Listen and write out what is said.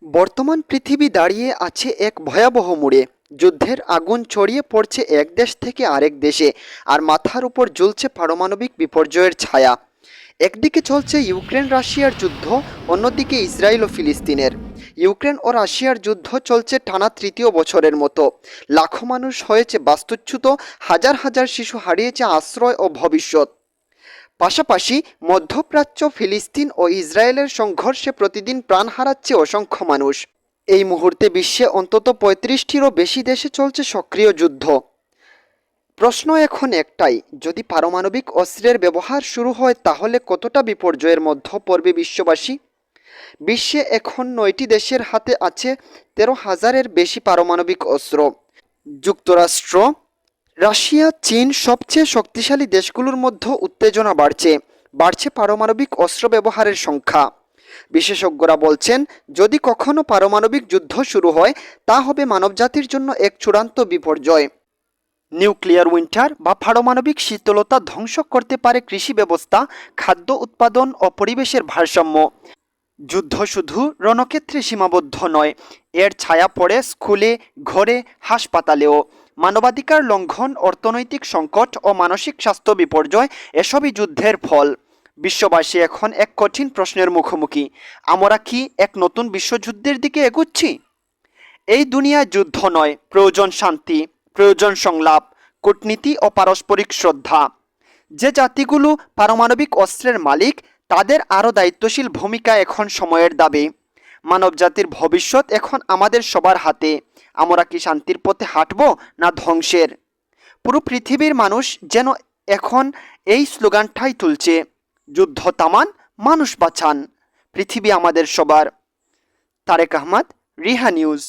বর্তমান পৃথিবী দাঁড়িয়ে আছে এক ভয়াবহ মোড়ে। যুদ্ধের আগুন ছড়িয়ে পড়ছে এক দেশ থেকে আরেক দেশে, আর মাথার উপর ঝুলছে পারমাণবিক বিপর্যয়ের ছায়া। একদিকে চলছে ইউক্রেন রাশিয়ার যুদ্ধ, অন্যদিকে ইসরায়েল ও ফিলিস্তিনের। ইউক্রেন ও রাশিয়ার যুদ্ধ চলছে টানা তৃতীয় বছরের মতো। লাখো মানুষ হয়েছে বাস্তুচ্যুত, হাজার হাজার শিশু হারিয়েছে আশ্রয় ও ভবিষ্যৎ। পাশাপাশি মধ্যপ্রাচ্য, ফিলিস্তিন ও ইসরায়েলের সংঘর্ষে প্রতিদিন প্রাণ হারাচ্ছে অসংখ্য মানুষ। এই মুহূর্তে বিশ্বে অন্তত ৩৫টিরও বেশি দেশে চলছে সক্রিয় যুদ্ধ। প্রশ্ন এখন একটাই, যদি পারমাণবিক অস্ত্রের ব্যবহার শুরু হয় তাহলে কতটা বিপর্যয়ের মধ্যে পড়বে বিশ্ববাসী? বিশ্বে এখন ৯টি দেশের হাতে আছে ১৩,০০০-এর বেশি পারমাণবিক অস্ত্র। যুক্তরাষ্ট্র, রাশিয়া, চীন সবচেয়ে শক্তিশালী দেশগুলোর মধ্যে উত্তেজনা বাড়ছে পারমাণবিক অস্ত্র ব্যবহারের সংখ্যা। বিশেষজ্ঞরা বলছেন, যদি কখনো পারমাণবিক যুদ্ধ শুরু হয় তা হবে মানবজাতির জন্য এক চূড়ান্ত বিপর্যয়। নিউক্লিয়ার উইন্টার বা পারমাণবিক শীতলতা ধ্বংস করতে পারে কৃষি ব্যবস্থা, খাদ্য উৎপাদন ও পরিবেশের ভারসাম্য। যুদ্ধ শুধু রণক্ষেত্রে সীমাবদ্ধ নয়, এর ছায়া পড়ে স্কুলে, ঘরে, হাসপাতালেও। মানবাধিকার লঙ্ঘন, অর্থনৈতিক সংকট ও মানসিক স্বাস্থ্য বিপর্যয় এসবই যুদ্ধের ফল। বিশ্ববাসী এখন এক কঠিন প্রশ্নের মুখোমুখি, আমরা কি এক নতুন বিশ্বযুদ্ধের দিকে এগুচ্ছি? এই দুনিয়ায় যুদ্ধ নয়, প্রয়োজন শান্তি, প্রয়োজন সংলাপ, কূটনীতি ও পারস্পরিক শ্রদ্ধা। যে জাতিগুলো পারমাণবিক অস্ত্রের মালিক, তাদের আরও দায়িত্বশীল ভূমিকা এখন সময়ের দাবি। মানবজাতির ভবিষ্যৎ এখন আমাদের সবার হাতে। আমরা কি শান্তির পথে হাঁটব না ধ্বংসের? পুরো পৃথিবীর মানুষ যেন এখন এই স্লোগানটাই তুলছে, যুদ্ধ থামান, মানুষ বাঁচান, পৃথিবী আমাদের সবার। তারেক আহমদ, রিহা নিউজ।